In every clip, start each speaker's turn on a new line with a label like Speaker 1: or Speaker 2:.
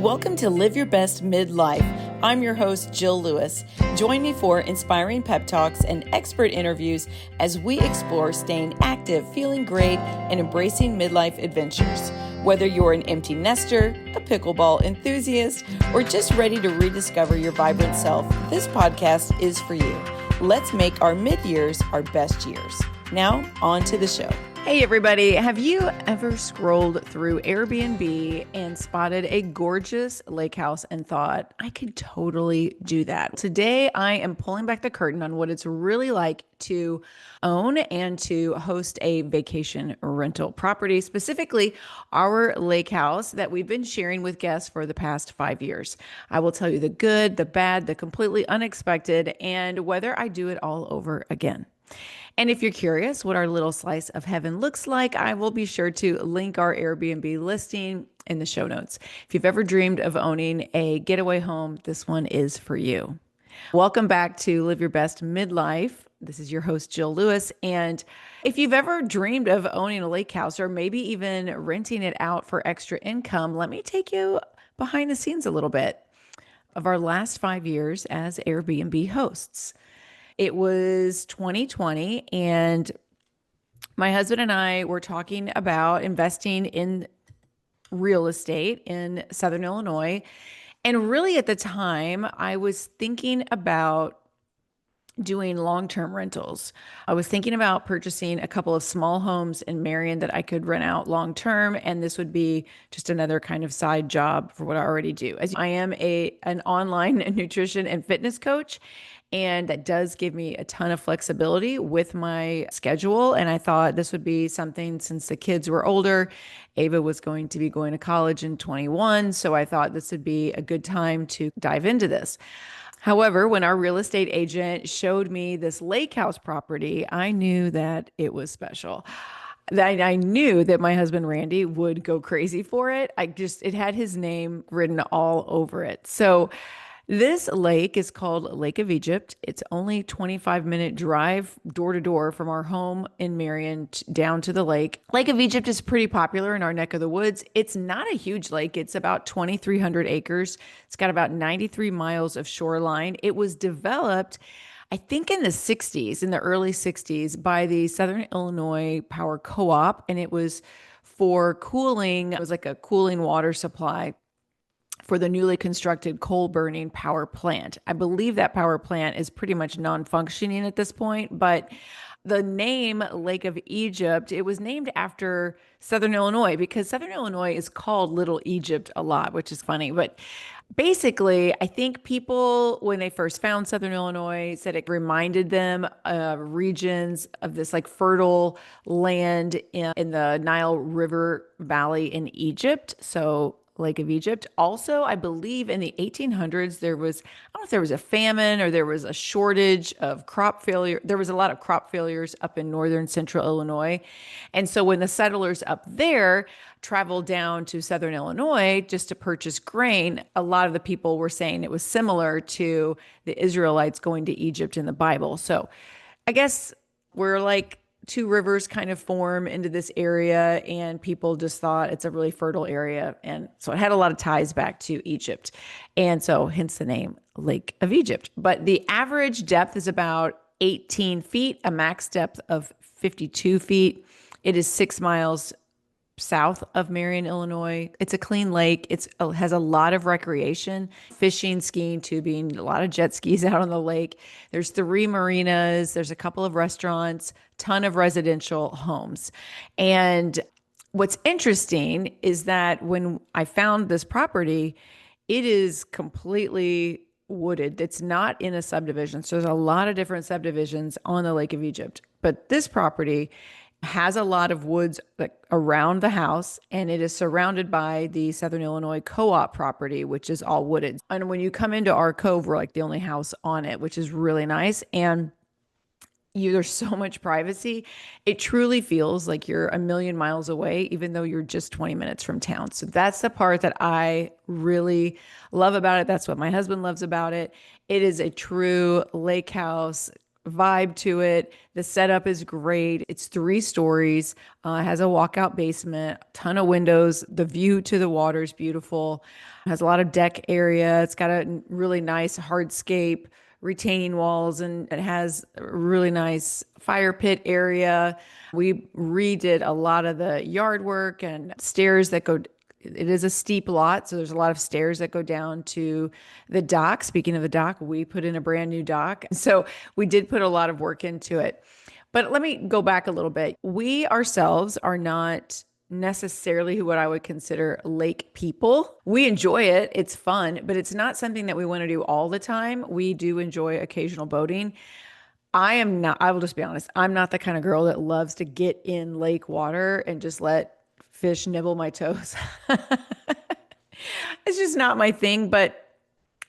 Speaker 1: Welcome to Live Your Best Midlife. I'm your host, Jill Lewis. Join me for inspiring pep talks and expert interviews as we explore staying active, feeling great, and embracing midlife adventures. Whether you're an empty nester, a pickleball enthusiast, or just ready to rediscover your vibrant self, this podcast is for you. Let's make our mid-years our best years. Now, on to the show. Hey everybody, have you ever scrolled through Airbnb and spotted a gorgeous lake house and thought, I could totally do that? Today, I am pulling back the curtain on what it's really like to own and to host a vacation rental property, specifically our lake house that we've been sharing with guests for the past 5 years. I will tell you the good, the bad, the completely unexpected, and whether I do it all over again. And if you're curious what our little slice of heaven looks like, I will be sure to link our Airbnb listing in the show notes. If you've ever dreamed of owning a getaway home, this one is for you. Welcome back to Live Your Best Midlife. This is your host, Jill Lewis. And if you've ever dreamed of owning a lake house or maybe even renting it out for extra income, let me take you behind the scenes a little bit of our last 5 years as Airbnb hosts. It was 2020, and my husband and I were talking about investing in real estate in Southern Illinois. And really at the time, I was thinking about doing long-term rentals. I was thinking about purchasing a couple of small homes in Marion that I could rent out long-term, and this would be just another kind of side job for what I already do. As I am an online nutrition and fitness coach, and that does give me a ton of flexibility with my schedule. And I thought this would be something, since the kids were older, Ava was going to be going to college in 21. So I thought this would be a good time to dive into this. However, when our real estate agent showed me this lake house property, I knew that it was special. I knew that my husband, Randy, would go crazy for it. It had his name written all over it. So this lake is called Lake of Egypt. It's only 25-minute drive door to door from our home in Marion down to the lake. Lake of Egypt is pretty popular in our neck of the woods. It's not a huge lake. It's about 2,300 acres. It's got about 93 miles of shoreline. It was developed, I think, in the early 60s by the Southern Illinois Power Co-op, and it was for cooling. It was like a cooling water supply for the newly constructed coal-burning power plant. I believe that power plant is pretty much non-functioning at this point, but the name Lake of Egypt, it was named after Southern Illinois because Southern Illinois is called Little Egypt a lot, which is funny. But basically, I think people, when they first found Southern Illinois, said it reminded them of regions of this like fertile land in the Nile River Valley in Egypt. So Lake of Egypt. Also, I believe in the 1800s, I don't know if there was a famine or there was a shortage of crop failure. There was a lot of crop failures up in northern central Illinois. And so when the settlers up there traveled down to Southern Illinois just to purchase grain, a lot of the people were saying it was similar to the Israelites going to Egypt in the Bible. So I guess we're like two rivers kind of form into this area, and people just thought it's a really fertile area. And so it had a lot of ties back to Egypt. And so hence the name Lake of Egypt. But the average depth is about 18 feet, a max depth of 52 feet. It is 6 miles south of Marion, Illinois. It's a clean lake. It has a lot of recreation, fishing, skiing, tubing, a lot of jet skis out on the lake. There's 3 marinas. There's a couple of restaurants, ton of residential homes. And what's interesting is that when I found this property, it is completely wooded. It's not in a subdivision. So there's a lot of different subdivisions on the Lake of Egypt. But this property has a lot of woods around the house, and it is surrounded by the Southern Illinois Co-op property, which is all wooded. And when you come into our cove, we're like the only house on it, which is really nice. And there's so much privacy. It truly feels like you're a million miles away, even though you're just 20 minutes from town. So that's the part that I really love about it. That's what my husband loves about it. It is a true lake house,
Speaker 2: vibe to it. The setup is great. It's 3 stories, has a walkout basement, ton of windows. The view to the water is beautiful. Has a lot of deck area. It's got a really nice hardscape retaining walls, and it has a really nice fire pit area. We redid a lot of the yard work and stairs that go. It is a steep lot, so there's a lot of stairs that go down to the dock. Speaking of the dock, we put in a brand new dock. So we did put a lot of work into it. But let me go back a little bit. We ourselves are not necessarily what I would consider lake people. We enjoy it, it's fun, but it's not something that we want to do all the time. We do enjoy occasional boating. I am not, I will just be honest, I'm not the kind of girl that loves to get in lake water and just let fish nibble my toes. It's just not my thing, but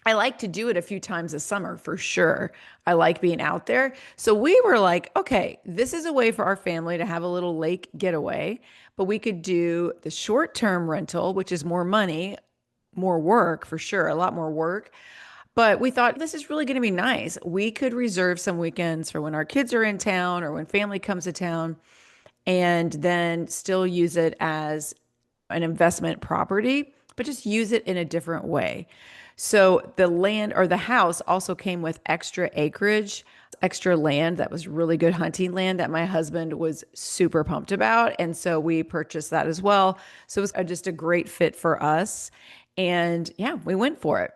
Speaker 2: I like to do it a few times a summer for sure. I like being out there. So we were like, okay, this is a way for our family to have a little lake getaway, but we could do the short-term rental, which is more money, more work for sure, a lot more work. But we thought this is really going to be nice. We could reserve some weekends for when our kids are in town or when family comes to town and then still use it as an investment property, but just use it in a different way. So the land or the house also came with extra acreage, extra land that was really good hunting land that my husband was super pumped about. And so we purchased that as well. So it was just a great fit for us. And yeah, we went for it.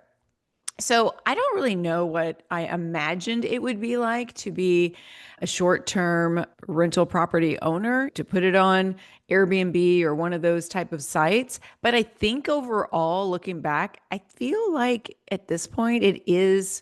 Speaker 2: So I don't really know what I imagined it would be like to be a short-term rental property owner, to put it on Airbnb or one of those type of sites. But I think overall, looking back, I feel like at this point it is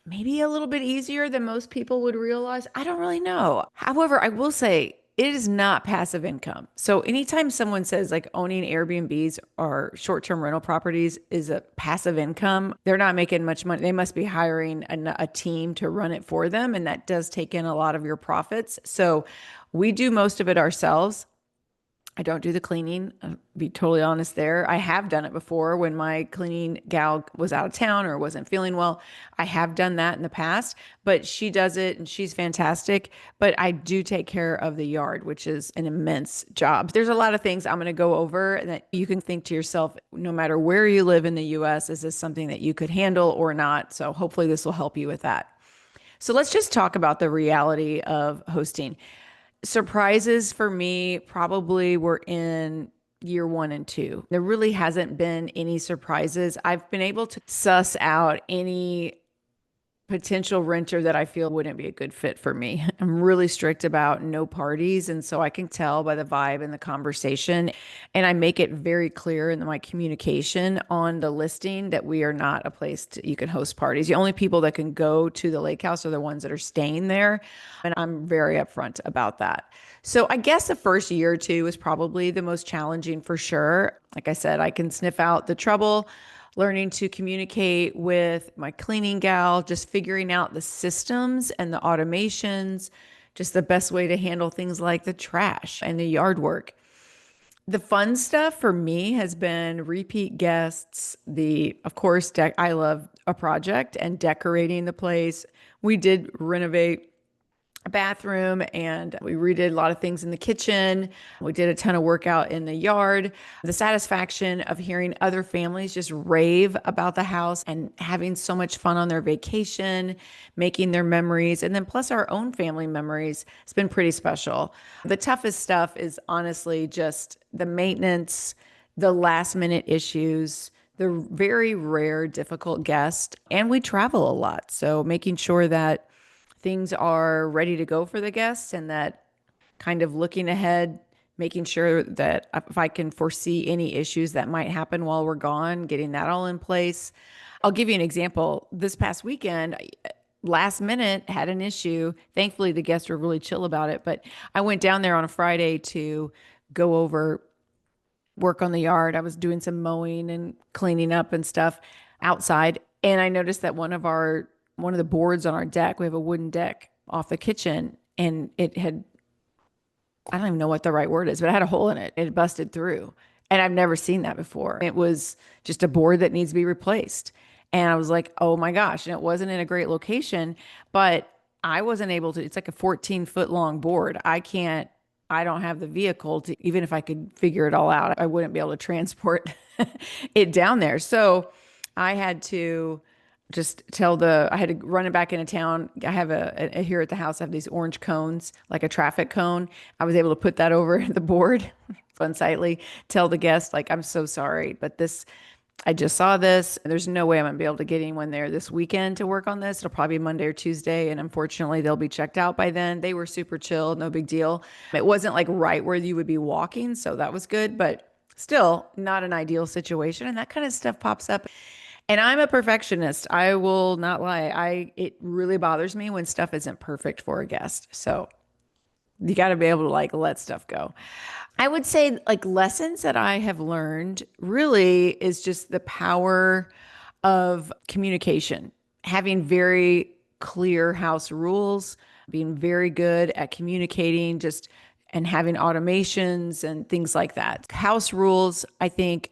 Speaker 2: maybe a little bit easier than most people would realize. I don't really know. However, I will say it is not passive income. So anytime someone says like owning Airbnbs or short-term rental properties is a passive income, they're not making much money. They must be hiring a team to run it for them, and that does take in a lot of your profits. So we do most of it ourselves. I don't do the cleaning, I'll be totally honest there. I have done it before when my cleaning gal was out of town or wasn't feeling well. I have done that in the past, but she does it and she's fantastic. But I do take care of the yard, which is an immense job. There's a lot of things I'm going to go over that you can think to yourself, no matter where you live in the US, is this something that you could handle or not? So hopefully this will help you with that. So let's just talk about the reality of hosting. Surprises for me probably were in year 1 and 2. There really hasn't been any surprises. I've been able to suss out any potential renter that I feel wouldn't be a good fit for me. I'm really strict about no parties. And so I can tell by the vibe and the conversation. And I make it very clear in my communication on the listing that we are not a place you can host parties. The only people that can go to the lake house are the ones that are staying there. And I'm very upfront about that. So I guess the first year or two is probably the most challenging for sure. Like I said, I can sniff out the trouble, learning to communicate with my cleaning gal, just figuring out the systems and the automations, just the best way to handle things like the trash and the yard work. The fun stuff for me has been repeat guests, of course, I love a project and decorating the place. We did renovate a bathroom and we redid a lot of things in the kitchen. We did a ton of work out in the yard. The satisfaction of hearing other families just rave about the house and having so much fun on their vacation, making their memories, and then plus our own family memories, it's been pretty special. The toughest stuff is honestly just the maintenance, the last minute issues, the very rare difficult guest, and we travel a lot. So making sure that things are ready to go for the guests and that kind of looking ahead, making sure that if I can foresee any issues that might happen while we're gone, getting that all in place. I'll give you an example. This past weekend, last minute had an issue. Thankfully, the guests were really chill about it, but I went down there on a Friday to go over work on the yard. I was doing some mowing and cleaning up and stuff outside, and I noticed that one of the boards on our deck, we have a wooden deck off the kitchen, and it had, I don't even know what the right word is, but it had a hole in it. It had busted through. And I've never seen that before. It was just a board that needs to be replaced. And I was like, oh my gosh. And it wasn't in a great location, but I wasn't able to, it's like a 14-foot long board. I don't have the vehicle to, even if I could figure it all out, I wouldn't be able to transport it down there. So I had to I had to run it back into town. I have here at the house, I have these orange cones, like a traffic cone. I was able to put that over the board, unsightly, tell the guest, like, I'm so sorry, but I just saw this. There's no way I'm gonna be able to get anyone there this weekend to work on this. It'll probably be Monday or Tuesday, and unfortunately, they'll be checked out by then. They were super chill, no big deal. It wasn't like right where you would be walking, so that was good, but still not an ideal situation. And that kind of stuff pops up. And I'm a perfectionist. I will not lie. It really bothers me when stuff isn't perfect for a guest. So you got to be able to like let stuff go. I would say like lessons that I have learned really is just the power of communication, having very clear house rules, being very good at communicating, just and having automations and things like that. House rules, I think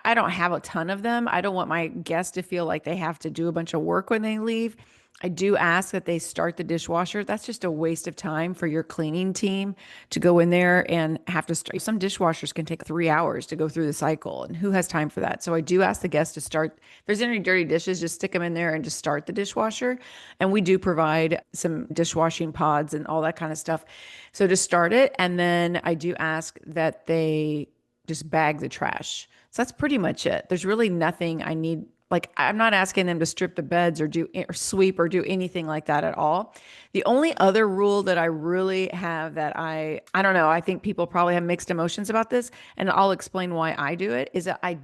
Speaker 2: I don't have a ton of them. I don't want my guests to feel like they have to do a bunch of work when they leave. I do ask that they start the dishwasher. That's just a waste of time for your cleaning team to go in there and have to start. Some dishwashers can take 3 hours to go through the cycle, and who has time for that? So I do ask the guests to start. If there's any dirty dishes, just stick them in there and just start the dishwasher. And we do provide some dishwashing pods and all that kind of stuff. So just start it. And then I do ask that they just bag the trash. So that's pretty much it. There's really nothing I need. Like, I'm not asking them to strip the beds or do or sweep or do anything like that at all. The only other rule that I really have that I don't know, I think people probably have mixed emotions about this, and I'll explain why I do it, is that I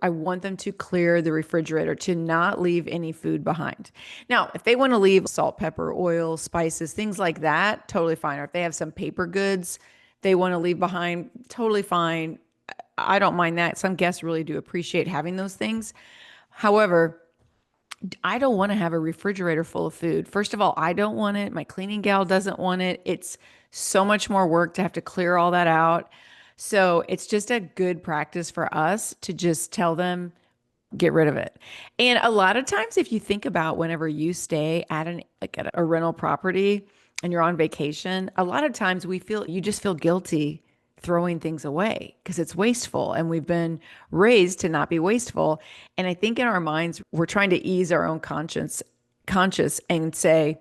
Speaker 2: want them to clear the refrigerator, to not leave any food behind. Now, if they want to leave salt, pepper, oil, spices, things like that, totally fine. Or if they have some paper goods they want to leave behind, totally fine. I don't mind that. Some guests really do appreciate having those things. However, I don't want to have a refrigerator full of food. First of all, I don't want it. My cleaning gal doesn't want it. It's so much more work to have to clear all that out. So it's just a good practice for us to just tell them, get rid of it. And a lot of times, if you think about whenever you stay at at a rental property and you're on vacation, a lot of times you just feel guilty throwing things away because it's wasteful, and we've been raised to not be wasteful. And I think in our minds we're trying to ease our own conscience and say,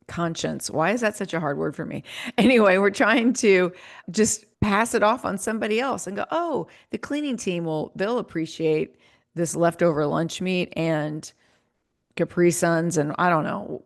Speaker 2: conscience, why is that such a hard word for me? Anyway, we're trying to just pass it off on somebody else and go, oh, the cleaning team they'll appreciate this leftover lunch meat and Capri Suns and I don't know,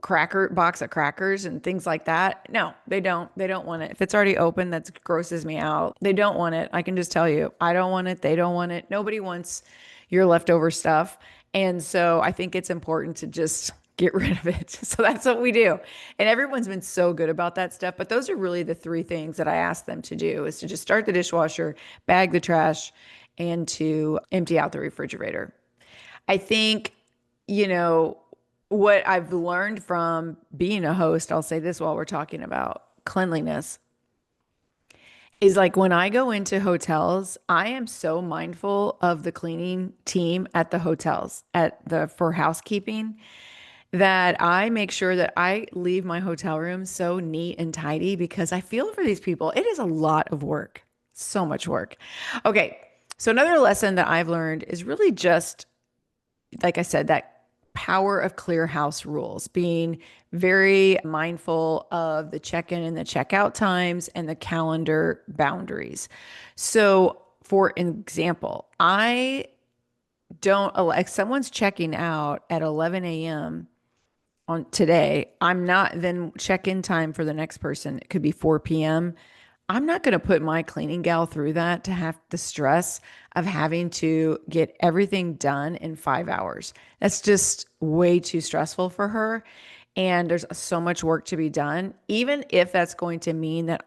Speaker 2: box of crackers and things like that. No, they don't. They don't want it. If it's already open, that grosses me out. They don't want it. I can just tell you, I don't want it. They don't want it. Nobody wants your leftover stuff. And so I think it's important to just get rid of it. So that's what we do. And everyone's been so good about that stuff. But those are really the three things that I ask them to do, is to just start the dishwasher, bag the trash, and to empty out the refrigerator. I think, what I've learned from being a host, I'll say this while we're talking about cleanliness, is like when I go into hotels, I am so mindful of the cleaning team at the hotels, for housekeeping, that I make sure that I leave my hotel room so neat and tidy, because I feel for these people. It is a lot of work, so much work. Okay. So another lesson that I've learned is really just, like I said, that power of clear house rules, being very mindful of the check-in and the checkout times and the calendar boundaries. So, for example, I don't, like, someone's checking out at 11 a.m. on today, I'm not, then check-in time for the next person, it could be 4 p.m. I'm not going to put my cleaning gal through that, to have the stress of having to get everything done in 5 hours. That's just way too stressful for her. And there's so much work to be done, even if that's going to mean that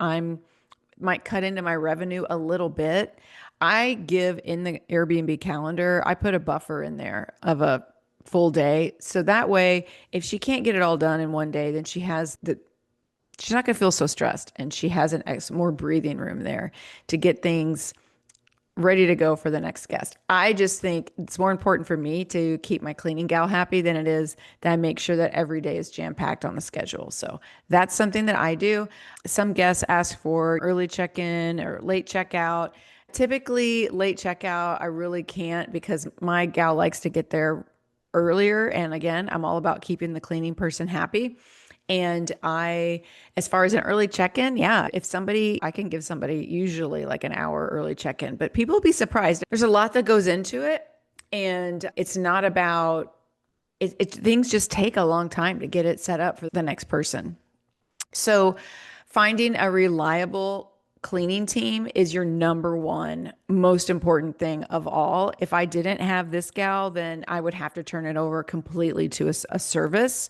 Speaker 2: might cut into my revenue a little bit. I give in the Airbnb calendar, I put a buffer in there of a full day. So that way, if she can't get it all done in one day, then she's not going to feel so stressed, and she has more breathing room there to get things ready to go for the next guest. I just think it's more important for me to keep my cleaning gal happy than it is that I make sure that every day is jam packed on the schedule. So that's something that I do. Some guests ask for early check in or late checkout. Typically, late checkout, I really can't because my gal likes to get there earlier. And again, I'm all about keeping the cleaning person happy. And as far as an early check-in, yeah, if somebody, I can give somebody usually like an hour early check-in, but people will be surprised. There's a lot that goes into it. And it's not about, things just take a long time to get it set up for the next person. So finding a reliable cleaning team is your number one most important thing of all. If I didn't have this gal, then I would have to turn it over completely to a service.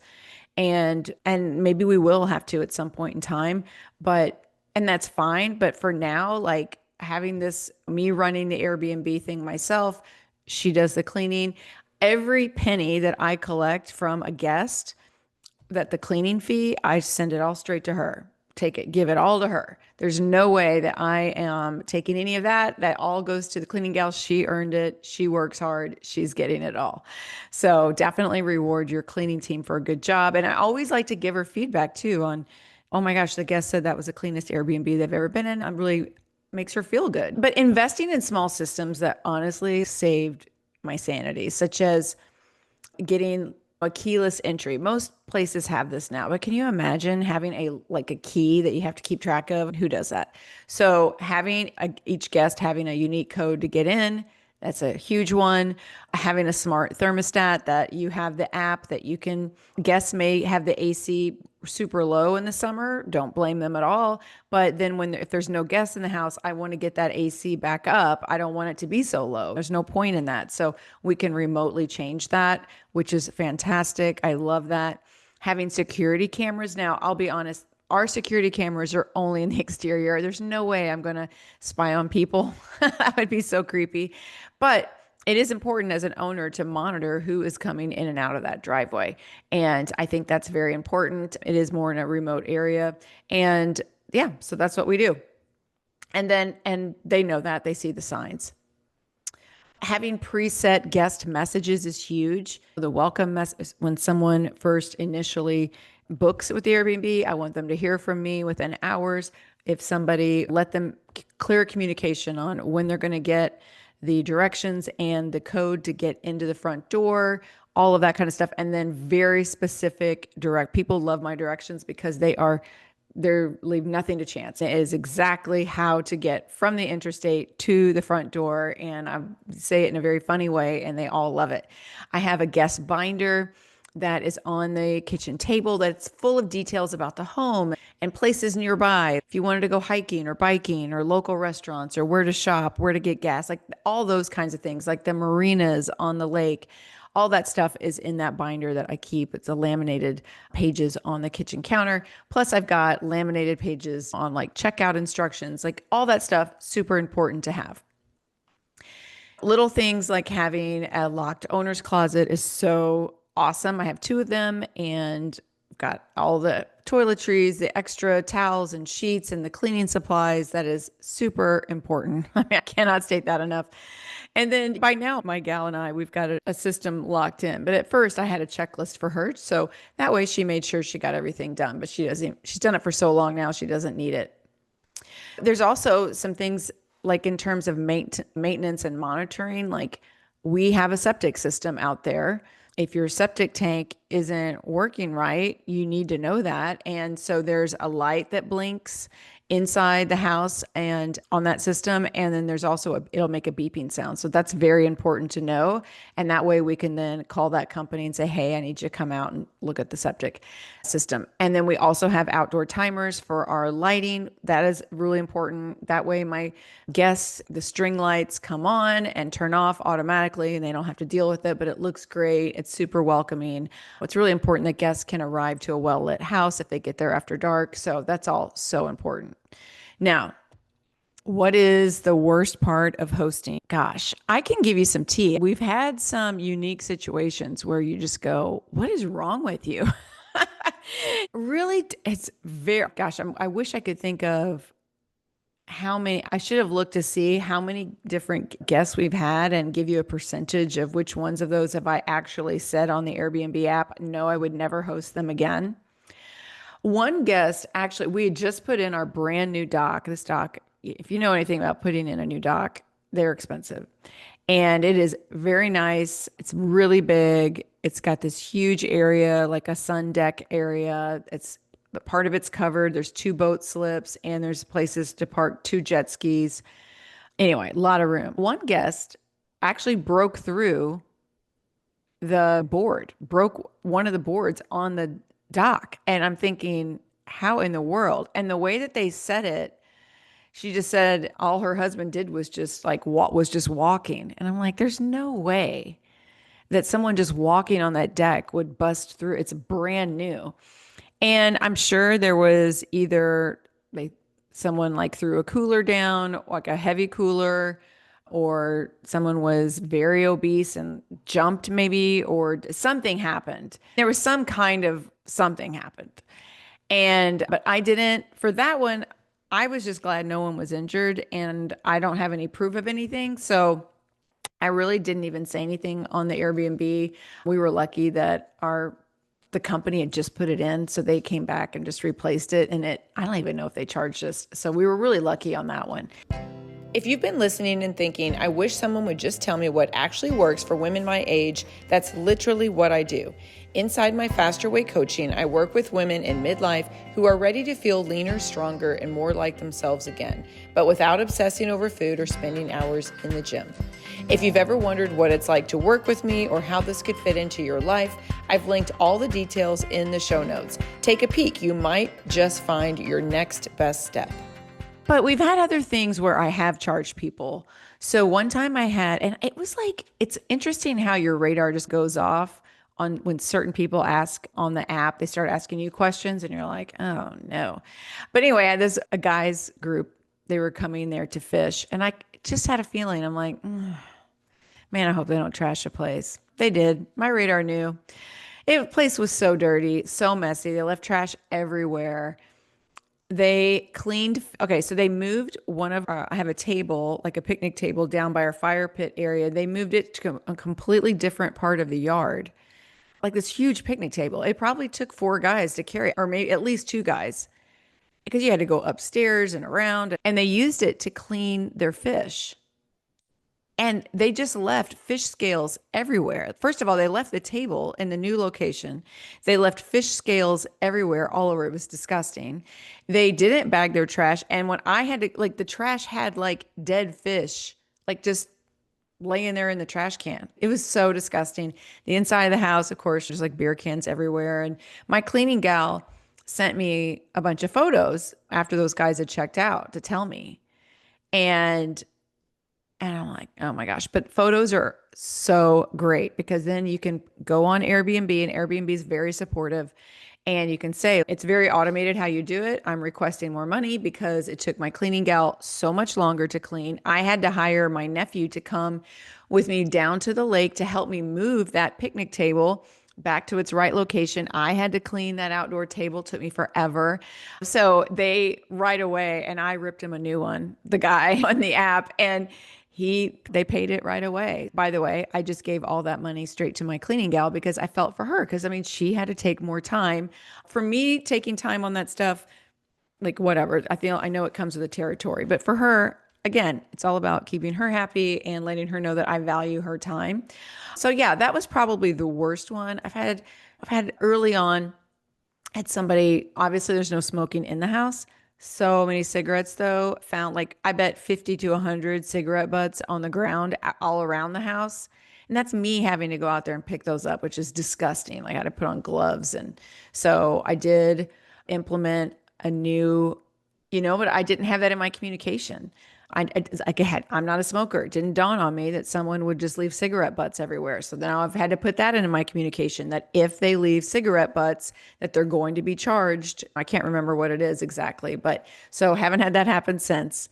Speaker 2: And maybe we will have to at some point in time, but and that's fine. But for now, like having this me running the Airbnb thing myself, she does the cleaning. Every penny that I collect from a guest, that the cleaning fee, I send it all straight to her. Take it, give it all to her. There's no way that I am taking any of that. That all goes to the cleaning gal. She earned it. She works hard. She's getting it all. So definitely reward your cleaning team for a good job. And I always like to give her feedback too on, oh my gosh, the guest said that was the cleanest Airbnb they've ever been in. I'm really makes her feel good. But investing in small systems that honestly saved my sanity, such as getting a keyless entry. Most places have this now, but can you imagine having a key that you have to keep track of? Who does that? So having each guest having a unique code to get in, that's a huge one. Having a smart thermostat that you have the app that you can, guests may have the AC super low in the summer. Don't blame them at all. But then if there's no guests in the house, I want to get that AC back up. I don't want it to be so low. There's no point in that. So we can remotely change that, which is fantastic. I love that. Having security cameras. Now, I'll be honest, our security cameras are only in the exterior. There's no way I'm going to spy on people. That would be so creepy. But it is important as an owner to monitor who is coming in and out of that driveway. And I think that's very important. It is more in a remote area. And yeah, so that's what we do. And they know that, they see the signs. Having preset guest messages is huge. The welcome message, when someone first initially books with the Airbnb, I want them to hear from me within hours. If somebody, let them clear communication on when they're going to get the directions and the code to get into the front door, all of that kind of stuff. And then very specific people love my directions because they're leave nothing to chance. It is exactly how to get from the interstate to the front door. And I say it in a very funny way, and they all love it. I have a guest binder that is on the kitchen table that's full of details about the home and places nearby. If you wanted to go hiking or biking or local restaurants or where to shop, where to get gas, like all those kinds of things, like the marinas on the lake. All that stuff is in that binder that I keep. It's a laminated pages on the kitchen counter. Plus I've got laminated pages on like checkout instructions, like all that stuff, super important to have. Little things like having a locked owner's closet is so awesome. I have 2 of them and got all the toiletries, the extra towels and sheets and the cleaning supplies. That is super important. I mean, I cannot state that enough. And then by now, my gal and I, we've got a system locked in. But at first I had a checklist for her. So that way she made sure she got everything done, but she's done it for so long now, she doesn't need it. There's also some things like in terms of maintenance and monitoring, like we have a septic system out there. If your septic tank isn't working right, you need to know that. And so there's a light that blinks inside the house and on that system. And then there's also it'll make a beeping sound. So that's very important to know. And that way we can then call that company and say, hey, I need you to come out and look at the septic system. And then we also have outdoor timers for our lighting. That is really important. That way my guests, the string lights come on and turn off automatically and they don't have to deal with it, but it looks great. It's super welcoming. It's really important that guests can arrive to a well-lit house if they get there after dark. So that's all so important. Now, what is the worst part of hosting? Gosh, I can give you some tea. We've had some unique situations where you just go, what is wrong with you? Really, it's very, gosh, I wish I could think of how many, I should have looked to see how many different guests we've had and give you a percentage of which ones of those have I actually said on the Airbnb app. No, I would never host them again. One guest, actually, we had just put in our brand new dock. This dock, if you know anything about putting in a new dock, they're expensive. And it is very nice. It's really big. It's got this huge area, like a sun deck area. It's part of it's covered. There's two boat slips and there's places to park two jet skis. Anyway, a lot of room. One guest actually broke through the board, broke one of the boards on the dock. And I'm thinking, how in the world? And the way that they said it, she just said all her husband did was just like what was just walking. And I'm like, there's no way that someone just walking on that deck would bust through. It's brand new. And I'm sure there was either they someone like threw a cooler down, like a heavy cooler, or someone was very obese and jumped maybe, or something happened. There was some kind of something happened. And but I didn't for that one, I was just glad no one was injured and I don't have any proof of anything. So I really didn't even say anything on the Airbnb. We were lucky that the company had just put it in, so they came back and just replaced it. And I don't even know if they charged us. So we were really lucky on that one.
Speaker 1: If you've been listening and thinking, I wish someone would just tell me what actually works for women my age, that's literally what I do. Inside my Faster Weight coaching, I work with women in midlife who are ready to feel leaner, stronger, and more like themselves again, but without obsessing over food or spending hours in the gym. If you've ever wondered what it's like to work with me or how this could fit into your life, I've linked all the details in the show notes. Take a peek. You might just find your next best step.
Speaker 2: But we've had other things where I have charged people. So one time I had, and it was like, it's interesting how your radar just goes off on when certain people ask on the app, they start asking you questions and you're like, oh no. But anyway, I had a guys group, they were coming there to fish. And I just had a feeling, I'm like, man, I hope they don't trash the place. They did. My radar knew. The place was so dirty, so messy. They left trash everywhere. They cleaned, okay, so they moved I have a table, like a picnic table down by our fire pit area. They moved it to a completely different part of the yard, like this huge picnic table. It probably took 4 guys to carry, or maybe at least 2 guys, because you had to go upstairs and around. And they used it to clean their fish. And they just left fish scales everywhere. First of all, they left the table in the new location. They left fish scales everywhere, all over. It was disgusting. They didn't bag their trash. And when I had to, like, the trash had like dead fish, like just laying there in the trash can. It was so disgusting. The inside of the house, of course, there's like beer cans everywhere. And my cleaning gal sent me a bunch of photos after those guys had checked out to tell me. And I'm like, oh my gosh. But photos are so great because then you can go on Airbnb, and Airbnb is very supportive. And you can say, it's very automated how you do it. I'm requesting more money because it took my cleaning gal so much longer to clean. I had to hire my nephew to come with me down to the lake to help me move that picnic table back to its right location. I had to clean that outdoor table. It took me forever. So they right away, and I ripped him a new one, the guy on the app, and they paid it right away. By the way, I just gave all that money straight to my cleaning gal because I felt for her. Because I mean, she had to take more time. For me, taking time on that stuff, like whatever, I know it comes with the territory. But for her, again, it's all about keeping her happy and letting her know that I value her time. So yeah, that was probably the worst one. I've had early on, had somebody, obviously there's no smoking in the house. So many cigarettes though, found like I bet 50 to 100 cigarette butts on the ground all around the house. And that's me having to go out there and pick those up, which is disgusting. Like I had to put on gloves. And so I did implement a new, but I didn't have that in my communication. I'm not a smoker. It didn't dawn on me that someone would just leave cigarette butts everywhere. So now I've had to put that into my communication that if they leave cigarette butts, that they're going to be charged. I can't remember what it is exactly, but so haven't had that happen since.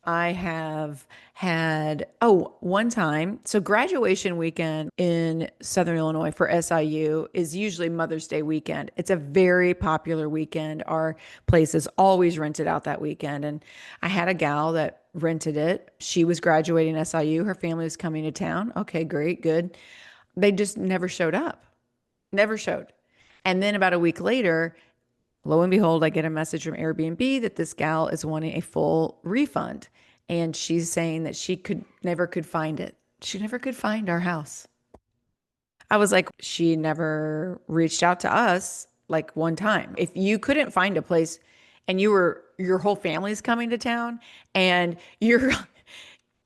Speaker 2: I have had, oh, one time. So, graduation weekend in Southern Illinois for SIU is usually Mother's Day weekend. It's a very popular weekend. Our place is always rented out that weekend. And I had a gal that rented it. She was graduating SIU. Her family was coming to town. Okay, great, good. They just never showed up, never showed. And then about a week later, lo and behold, I get a message from Airbnb that this gal is wanting a full refund. And she's saying that she could never could find it. She never could find our house. I was like, she never reached out to us like one time. If you couldn't find a place and your whole family's coming to town and you're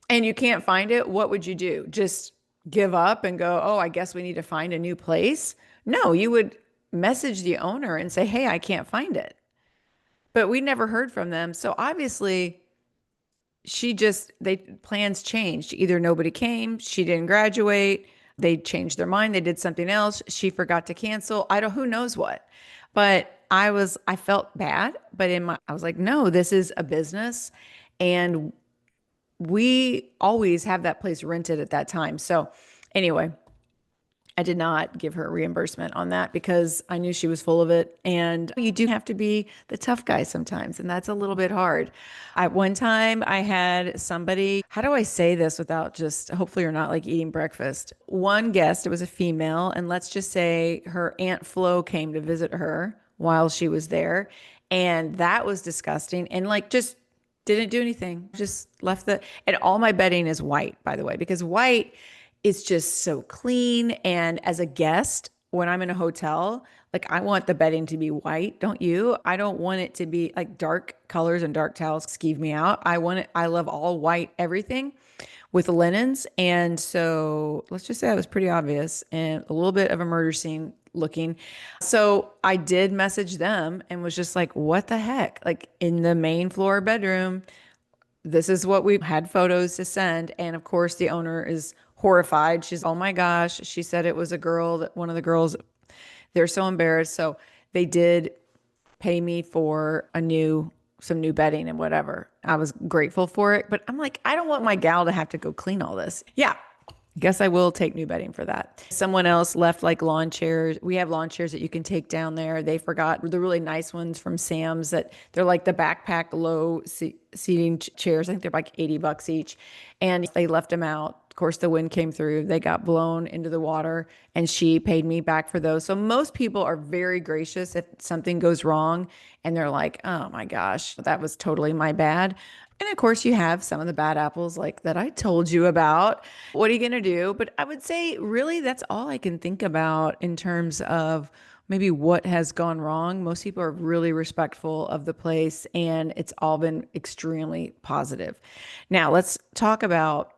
Speaker 2: and you can't find it, what would you do? Just give up and go, oh, I guess we need to find a new place? No, you would message the owner and say, hey, I can't find it. But we never heard from them. So obviously, they plans changed. Either nobody came, she didn't graduate, they changed their mind, they did something else, she forgot to cancel. Who knows what. But I felt bad, but I was like, no, this is a business. And we always have that place rented at that time. So anyway, I did not give her a reimbursement on that because I knew she was full of it. And you do have to be the tough guy sometimes, and that's a little bit hard. At one time, I had somebody, how do I say this without just, hopefully, you're not like eating breakfast? One guest, it was a female, and let's just say her Aunt Flo came to visit her while she was there. And that was disgusting. And like, just didn't do anything, just left and all my bedding is white, by the way, because white, it's just so clean. And as a guest, when I'm in a hotel, like I want the bedding to be white, don't you? I don't want it to be like dark colors and dark towels skeeve me out. I love all white everything with linens. And so let's just say that was pretty obvious and a little bit of a murder scene looking. So I did message them and was just like, what the heck? Like in the main floor bedroom, this is what we had photos to send. And of course, the owner is horrified. She's, oh my gosh. She said it was a girl that one of the girls, they're so embarrassed. So they did pay me for some new bedding and whatever. I was grateful for it. But I'm like, I don't want my gal to have to go clean all this. Yeah. Guess I will take new bedding for that. Someone else left like lawn chairs. We have lawn chairs that you can take down there. They forgot the really nice ones from Sam's that they're like the backpack low seating chairs. I think they're like $80 each. And they left them out. Of course, the wind came through. They got blown into the water and she paid me back for those. So most people are very gracious if something goes wrong and they're like, oh my gosh, that was totally my bad. And of course, you have some of the bad apples like that I told you about. What are you going to do? But I would say, really, that's all I can think about in terms of maybe what has gone wrong. Most people are really respectful of the place, and it's all been extremely positive. Now, let's talk about,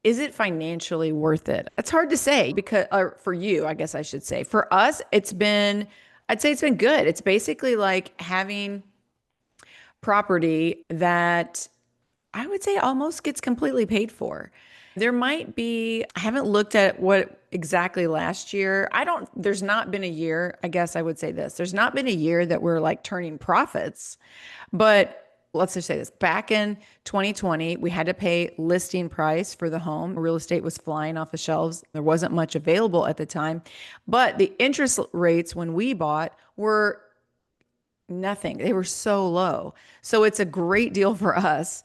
Speaker 2: is it financially worth it? It's hard to say because, or for you, I guess I should say. For us, I'd say it's been good. It's basically like having property that I would say almost gets completely paid for. There might be, I haven't looked at what exactly last year. There's not been a year, I guess I would say this. There's not been a year that we're like turning profits, but let's just say this. Back in 2020, we had to pay listing price for the home. Real estate was flying off the shelves. There wasn't much available at the time, but the interest rates when we bought were nothing. They were so low. So it's a great deal for us.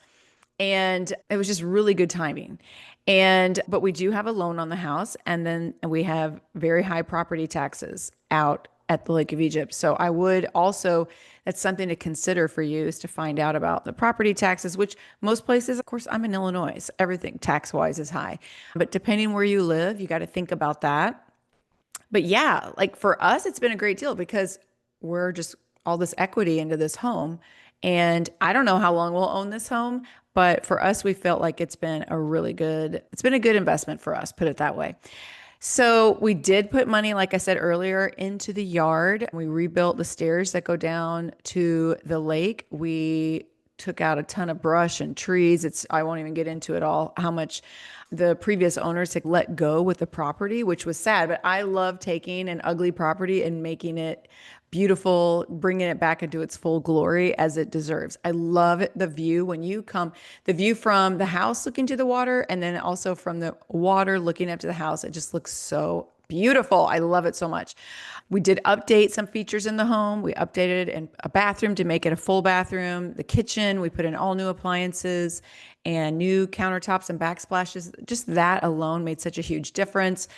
Speaker 2: And it was just really good timing. But we do have a loan on the house. And then we have very high property taxes out at the Lake of Egypt. So I would also, that's something to consider for you is to find out about the property taxes, which most places, of course, I'm in Illinois, so everything tax wise is high. But depending where you live, you got to think about that. But yeah, like for us, it's been a great deal because we're just all this equity into this home. And I don't know how long we'll own this home, but for us, we felt like it's been a good investment for us, put it that way. So we did put money, like I said earlier, into the yard. We rebuilt the stairs that go down to the lake. We took out a ton of brush and trees. I won't even get into it all, how much the previous owners had let go with the property, which was sad. But I love taking an ugly property and making it beautiful, bringing it back into its full glory as it deserves. I love the view when you come, the view from the house looking to the water, and then also from the water looking up to the house. It just looks so beautiful. I love it so much. We did update some features in the home. We updated a bathroom to make it a full bathroom. The kitchen, we put in all new appliances and new countertops and backsplashes. Just that alone made such a huge difference.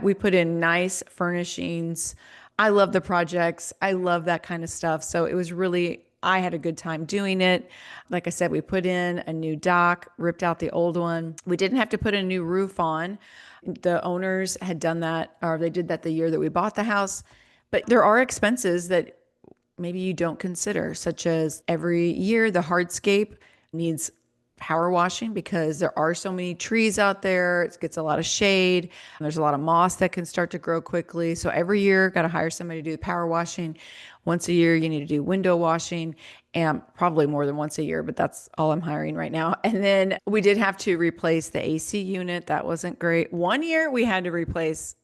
Speaker 2: We put in nice furnishings. I love the projects. I love that kind of stuff. So it was really, I had a good time doing it. Like I said, we put in a new dock, ripped out the old one. We didn't have to put a new roof on. The owners had done that, or they did that the year that we bought the house. But there are expenses that maybe you don't consider, such as every year the hardscape needs power washing because there are so many trees out there. It gets a lot of shade. And there's a lot of moss that can start to grow quickly. So every year, got to hire somebody to do the power washing. Once a year, you need to do window washing, and probably more than once a year, but that's all I'm hiring right now. And then we did have to replace the AC unit. That wasn't great. One year we had to replace,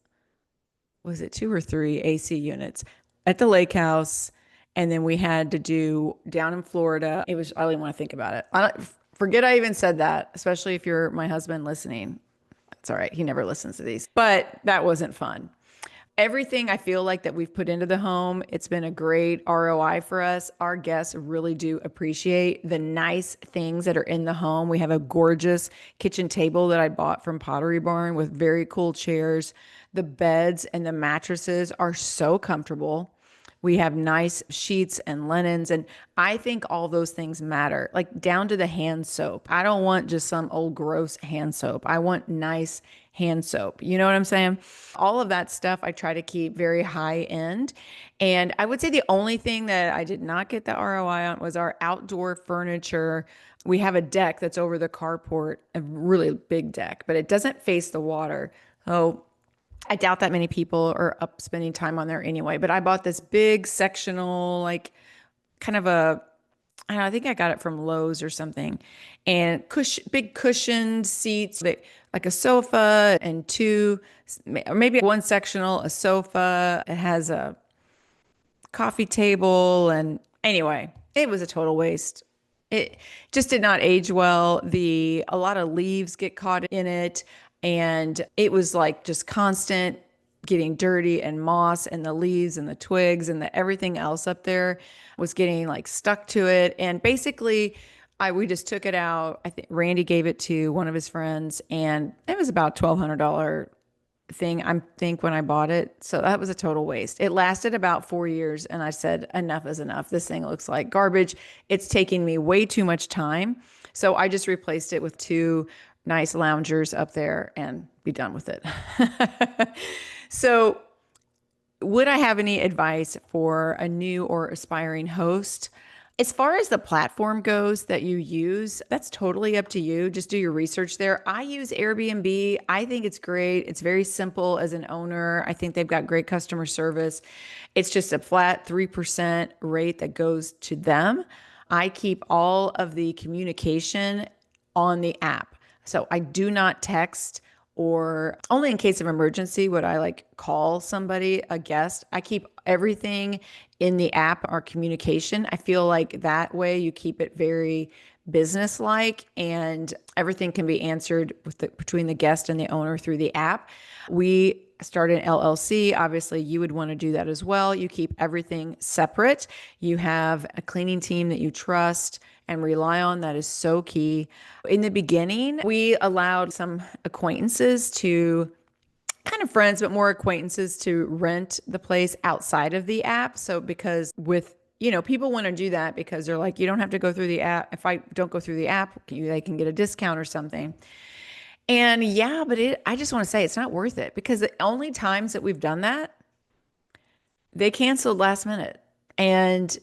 Speaker 2: was it 2 or 3 AC units at the lake house? And then we had to do down in Florida. It was, I don't even want to think about it. Forget I even said that, especially if you're my husband listening. It's all right. He never listens to these, but that wasn't fun. Everything I feel like that we've put into the home, it's been a great ROI for us. Our guests really do appreciate the nice things that are in the home. We have a gorgeous kitchen table that I bought from Pottery Barn with very cool chairs. The beds and the mattresses are so comfortable. We have nice sheets and linens. And I think all those things matter, like down to the hand soap. I don't want just some old gross hand soap. I want nice hand soap. You know what I'm saying? All of that stuff I try to keep very high end. And I would say the only thing that I did not get the ROI on was our outdoor furniture. We have a deck that's over the carport, a really big deck, but it doesn't face the water. Oh, I doubt that many people are up spending time on there anyway, but I bought this big sectional, like kind of a, I don't know, I think I got it from Lowe's or something, and big cushioned seats, like a sofa and two, or maybe one sectional, a sofa. It has a coffee table. And anyway, it was a total waste. It just did not age well. A lot of leaves get caught in it. And it was like just constant getting dirty, and moss and the leaves and the twigs and everything else up there was getting like stuck to it. And basically, we just took it out. I think Randy gave it to one of his friends, and it was about $1,200 thing, I think, when I bought it. So that was a total waste. It lasted about 4 years, and I said, enough is enough. This thing looks like garbage. It's taking me way too much time. So I just replaced it with 2 nice loungers up there and be done with it. So, would I have any advice for a new or aspiring host? As far as the platform goes that you use, that's totally up to you. Just do your research there. I use Airbnb. I think it's great. It's very simple as an owner. I think they've got great customer service. It's just a flat 3% rate that goes to them. I keep all of the communication on the app. So I do not text, or only in case of emergency would I like call somebody, a guest. I keep everything in the app, our communication. I feel like that way you keep it very business-like, and everything can be answered between the guest and the owner through the app. We started an LLC. Obviously, you would want to do that as well. You keep everything separate. You have a cleaning team that you trust and rely on. That is so key. In the beginning, we allowed some acquaintances to, kind of friends, but more acquaintances, to rent the place outside of the app. So because people want to do that because they're like, you don't have to go through the app. If I don't go through the app, they can get a discount or something. And yeah, but I just want to say it's not worth it, because the only times that we've done that, they canceled last minute, and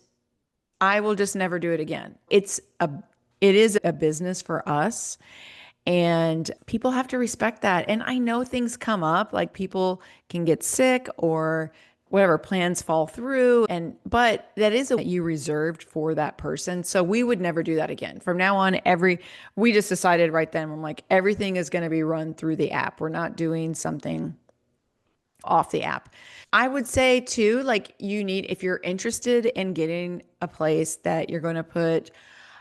Speaker 2: I will just never do it again. It is a business for us, and people have to respect that. And I know things come up, like people can get sick, or whatever plans fall through. And but that is a you reserved for that person. So we would never do that again. From now on, we just decided right then, I'm like, everything is going to be run through the app. We're not doing something off the app. I would say too, like you need, if you're interested in getting a place that you're going to put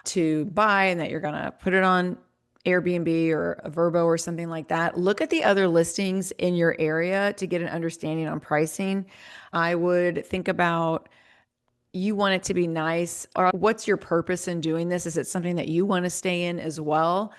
Speaker 2: to buy and that you're going to put it on Airbnb or a Verbo or something like that, look at the other listings in your area to get an understanding on pricing. I would think about, you want it to be nice, or what's your purpose in doing this? Is it something that you want to stay in as well?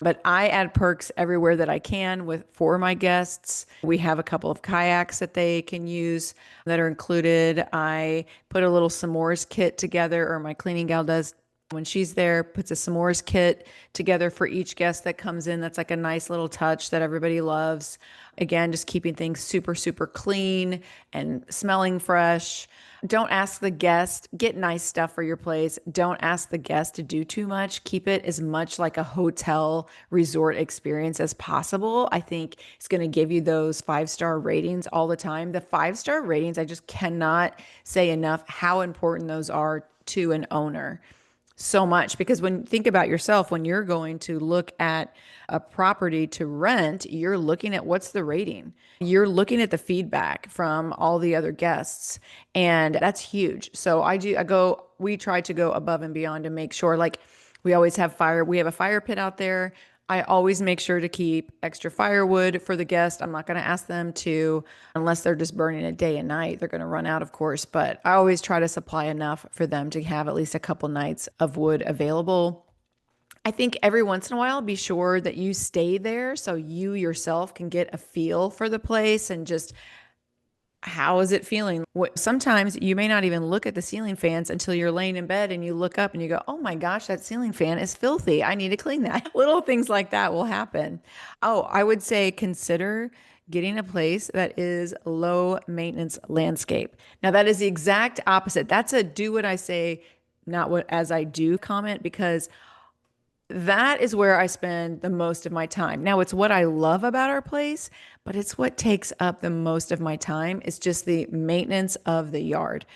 Speaker 2: But I add perks everywhere that I can with for my guests. We have a couple of kayaks that they can use that are included. I put a little s'mores kit together, or my cleaning gal does when she's there, puts a s'mores kit together for each guest that comes in. That's like a nice little touch that everybody loves. Again, just keeping things super, super clean and smelling fresh. Don't ask the guest, get nice stuff for your place. Don't ask the guest to do too much. Keep it as much like a hotel resort experience as possible. I think it's going to give you those 5-star ratings all the time. The 5-star ratings, I just cannot say enough how important those are to an owner, so much, because when think about yourself, when you're going to look at a property to rent, you're looking at what's the rating, you're looking at the feedback from all the other guests, and that's huge. So we try to go above and beyond to make sure, like, we have a fire pit out there. I always make sure to keep extra firewood for the guest. I'm not going to ask them to, unless they're just burning it day and night. They're going to run out, of course, but I always try to supply enough for them to have at least a couple nights of wood available. I think every once in a while, be sure that you stay there so you yourself can get a feel for the place and just, how is it feeling? Sometimes you may not even look at the ceiling fans until you're laying in bed and you look up and you go, oh my gosh, that ceiling fan is filthy. I need to clean that. Little things like that will happen. Oh, I would say consider getting a place that is low maintenance landscape. Now, that is the exact opposite. That's a do what I say, not what as I do comment, because that is where I spend the most of my time. Now, it's what I love about our place, but it's what takes up the most of my time. It's just the maintenance of the yard.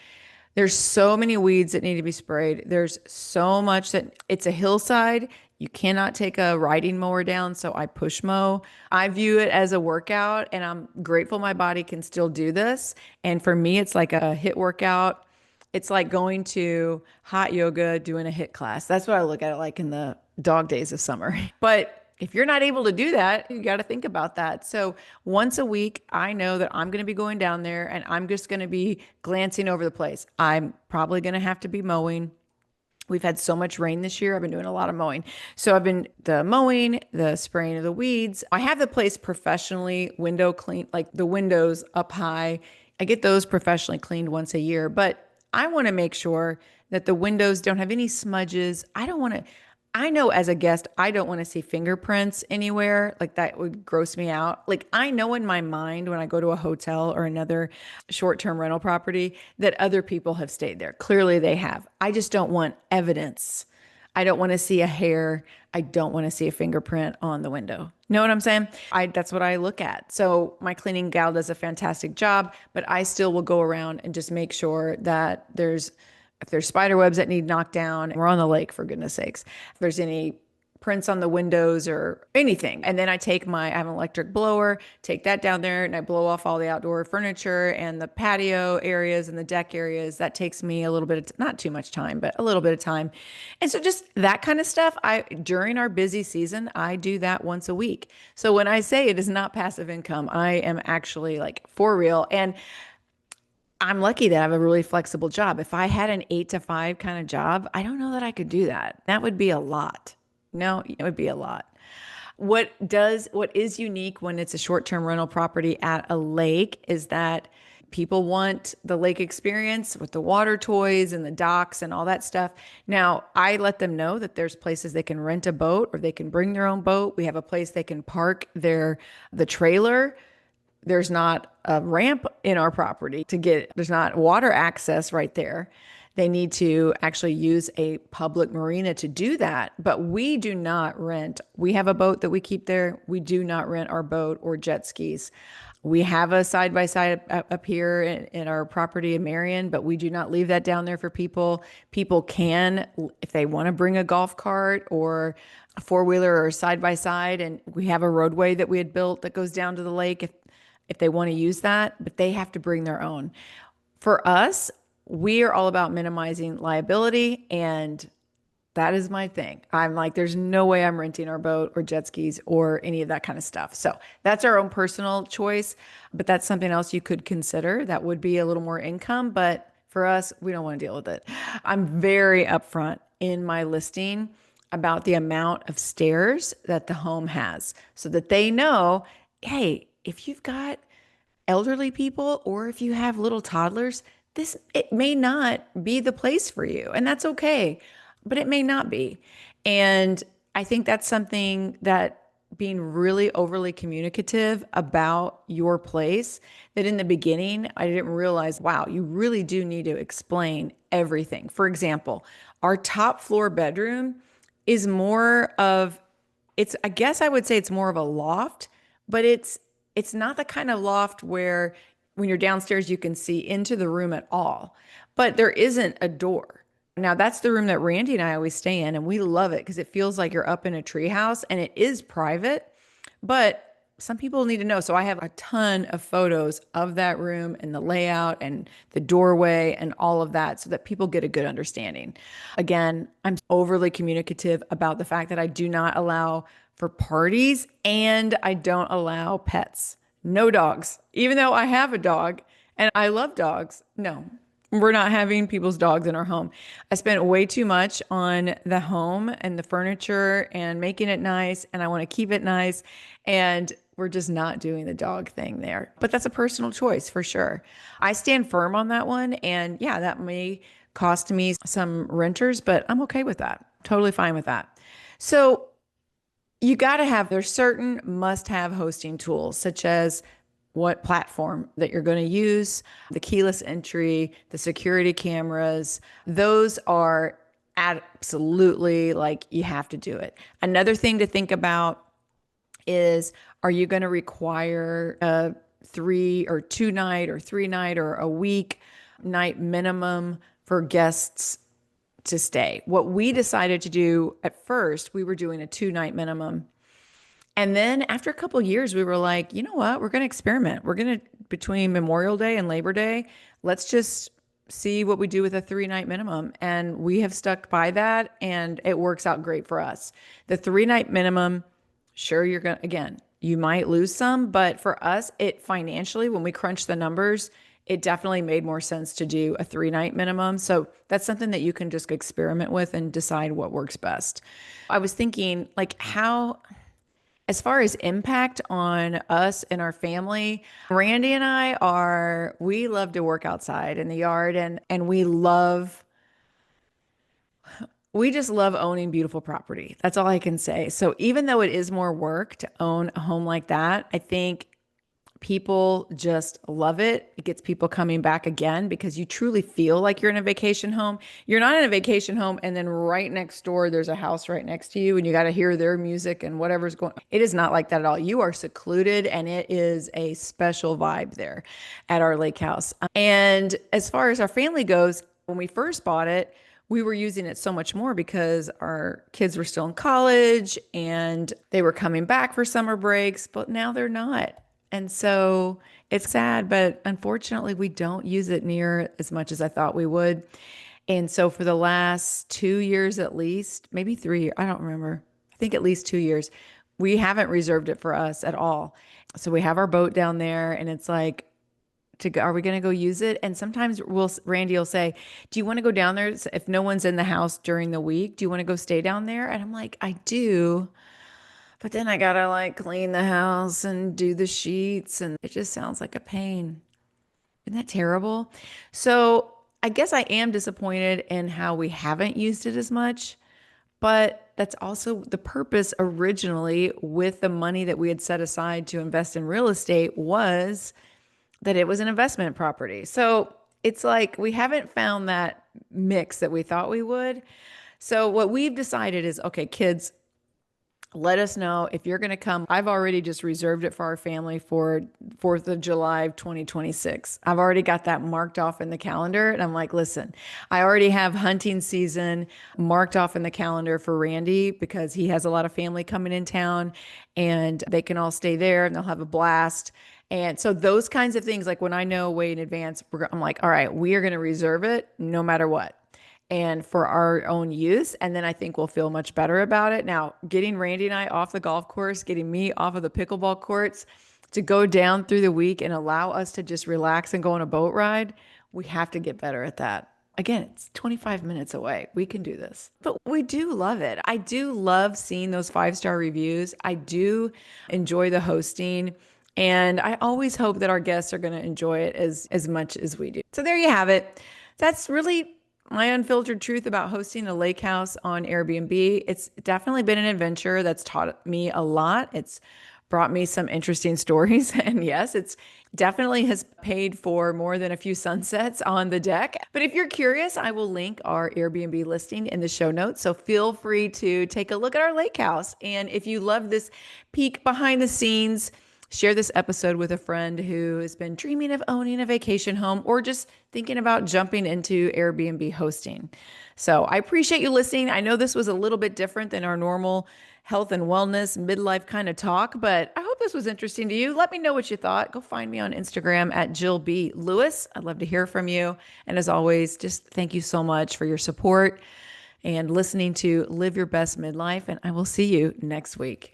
Speaker 2: There's so many weeds that need to be sprayed. There's so much that it's a hillside. You cannot take a riding mower down, so I push mow. I view it as a workout, and I'm grateful my body can still do this. And for me, it's like a hit workout. It's like going to hot yoga, doing a hit class. That's what I look at it like in the dog days of summer. But if you're not able to do that, you got to think about that. So once a week, I know that I'm going to be going down there and I'm just going to be glancing over the place. I'm probably going to have to be mowing. We've had so much rain this year. I've been doing a lot of mowing. So I've been the mowing, the spraying of the weeds. I have the place professionally window clean, like the windows up high. I get those professionally cleaned once a year, but I want to make sure that the windows don't have any smudges. I know as a guest, I don't want to see fingerprints anywhere. Like that would gross me out. Like I know in my mind when I go to a hotel or another short-term rental property that other people have stayed there. Clearly they have. I just don't want evidence. I don't want to see a hair. I don't want to see a fingerprint on the window. Know what I'm saying? That's what I look at. So my cleaning gal does a fantastic job, but I still will go around and just make sure that if there's spider webs that need knocked down, we're on the lake for goodness sakes. If there's any prints on the windows or anything. And then I have an electric blower, take that down there and I blow off all the outdoor furniture and the patio areas and the deck areas. That takes me a little bit of, not too much time, but a little bit of time. And so just that kind of stuff, during our busy season, I do that once a week. So when I say it is not passive income, I am actually like for real. And I'm lucky that I have a really flexible job. If I had an 8 to 5 kind of job, I don't know that I could do that. That would be a lot. No, it would be a lot. What is unique when it's a short-term rental property at a lake is that people want the lake experience with the water toys and the docks and all that stuff. Now, I let them know that there's places they can rent a boat or they can bring their own boat. We have a place they can park the trailer. There's not a ramp in our property there's not water access right there. They need to actually use a public marina to do that. But we do not rent. We have a boat that we keep there. We do not rent our boat or jet skis. We have a side by side up here in our property in Marion, but we do not leave that down there for people. People can, if they want to bring a golf cart or a four wheeler or side by side, and we have a roadway that we had built that goes down to the lake if they want to use that, but they have to bring their own. For us, we are all about minimizing liability, and that is my thing. I'm like, there's no way I'm renting our boat or jet skis or any of that kind of stuff. So that's our own personal choice, but that's something else you could consider. That would be a little more income, but for us, we don't want to deal with it. I'm very upfront in my listing about the amount of stairs that the home has so that they know, hey, if you've got elderly people or if you have little toddlers, this it may not be the place for you, and that's okay, but it may not be. And I think that's something that being really overly communicative about your place, that in the beginning I didn't realize, wow, you really do need to explain everything. For example, our top floor bedroom is more of it's I guess I would say it's more of a loft, but it's not the kind of loft where when you're downstairs you can see into the room at all. But there isn't a door. Now that's the room that Randy and I always stay in, and we love it because it feels like you're up in a treehouse and it is private. But some people need to know. So I have a ton of photos of that room and the layout and the doorway and all of that so that people get a good understanding. Again, I'm overly communicative about the fact that I do not allow for parties and I don't allow pets. No dogs. Even though I have a dog and I love dogs. No, we're not having people's dogs in our home. I spent way too much on the home and the furniture and making it nice, and I want to keep it nice. And we're just not doing the dog thing there. But that's a personal choice for sure. I stand firm on that one. And yeah, that may cost me some renters, but I'm okay with that. Totally fine with that. So you got to have, there's certain must have hosting tools, such as what platform that you're going to use, the keyless entry, the security cameras. Those are absolutely like you have to do it. Another thing to think about is, are you going to require a 3 or 2 night or 3 night or a week night minimum for guests to stay? What we decided to do at first, we were doing a 2 night minimum. And then after a couple of years, we were like, you know what? We're going to experiment. We're going to, between Memorial Day and Labor Day, let's just see what we do with a 3 night minimum. And we have stuck by that, and it works out great for us. The 3 night minimum, sure, you're going to, again, you might lose some, but for us, it financially, when we crunch the numbers, it definitely made more sense to do a 3 night minimum. So that's something that you can just experiment with and decide what works best. I was thinking, like, how as far as impact on us and our family, Randy and I are, we love to work outside in the yard, and we just love owning beautiful property. That's all I can say. So even though it is more work to own a home like that, I think people just love it. It gets people coming back again because you truly feel like you're in a vacation home. You're not in a vacation home and then right next door there's a house right next to you and you got to hear their music and whatever's going on. It is not like that at all. You are secluded, and it is a special vibe there at our lake house. And as far as our family goes, when we first bought it, we were using it so much more because our kids were still in college and they were coming back for summer breaks, but now they're not. And so it's sad, but unfortunately, we don't use it near as much as I thought we would. And so for the last 2 years at least, maybe 3 years, I don't remember. I think at least 2 years, we haven't reserved it for us at all. So we have our boat down there, and it's like, are we going to go use it? And sometimes Randy will say, do you want to go down there if no one's in the house during the week? Do you want to go stay down there? And I'm like, I do. But then I gotta like clean the house and do the sheets, and it just sounds like a pain. Isn't that terrible? So I guess I am disappointed in how we haven't used it as much, but that's also the purpose originally with the money that we had set aside to invest in real estate, was that it was an investment property. So it's like we haven't found that mix that we thought we would. So what we've decided is, okay, kids, Let us know if you're going to come. I've already just reserved it for our family for 4th of July of 2026. I've already got that marked off in the calendar. And I'm like, listen, I already have hunting season marked off in the calendar for Randy because he has a lot of family coming in town and they can all stay there and they'll have a blast. And so those kinds of things, like when I know way in advance, I'm like, all right, we are going to reserve it no matter what and for our own use. And then I think we'll feel much better about it. Now, getting Randy and I off the golf course, getting me off of the pickleball courts to go down through the week and allow us to just relax and go on a boat ride, we have to get better at that. Again, it's 25 minutes away. We can do this. But we do love it. I do love seeing those 5-star reviews. I do enjoy the hosting. And I always hope that our guests are going to enjoy it as much as we do. So there you have it. That's really my unfiltered truth about hosting a lake house on Airbnb. It's definitely been an adventure that's taught me a lot. It's brought me some interesting stories. And yes, it's definitely has paid for more than a few sunsets on the deck. But if you're curious, I will link our Airbnb listing in the show notes. So feel free to take a look at our lake house. And if you love this peek behind the scenes, share this episode with a friend who has been dreaming of owning a vacation home or just thinking about jumping into Airbnb hosting. So I appreciate you listening. I know this was a little bit different than our normal health and wellness midlife kind of talk, but I hope this was interesting to you. Let me know what you thought. Go find me on Instagram at Jill B. Lewis. I'd love to hear from you. And as always, just thank you so much for your support and listening to Live Your Best Midlife. And I will see you next week.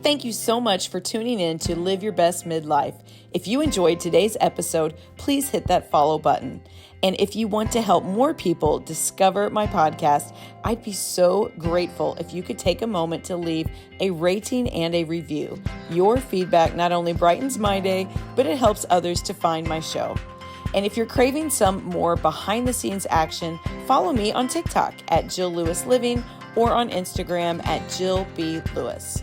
Speaker 1: Thank you so much for tuning in to Live Your Best Midlife. If you enjoyed today's episode, please hit that follow button. And if you want to help more people discover my podcast, I'd be so grateful if you could take a moment to leave a rating and a review. Your feedback not only brightens my day, but it helps others to find my show. And if you're craving some more behind the scenes action, follow me on TikTok at Jill Lewis Living or on Instagram at Jill B. Lewis.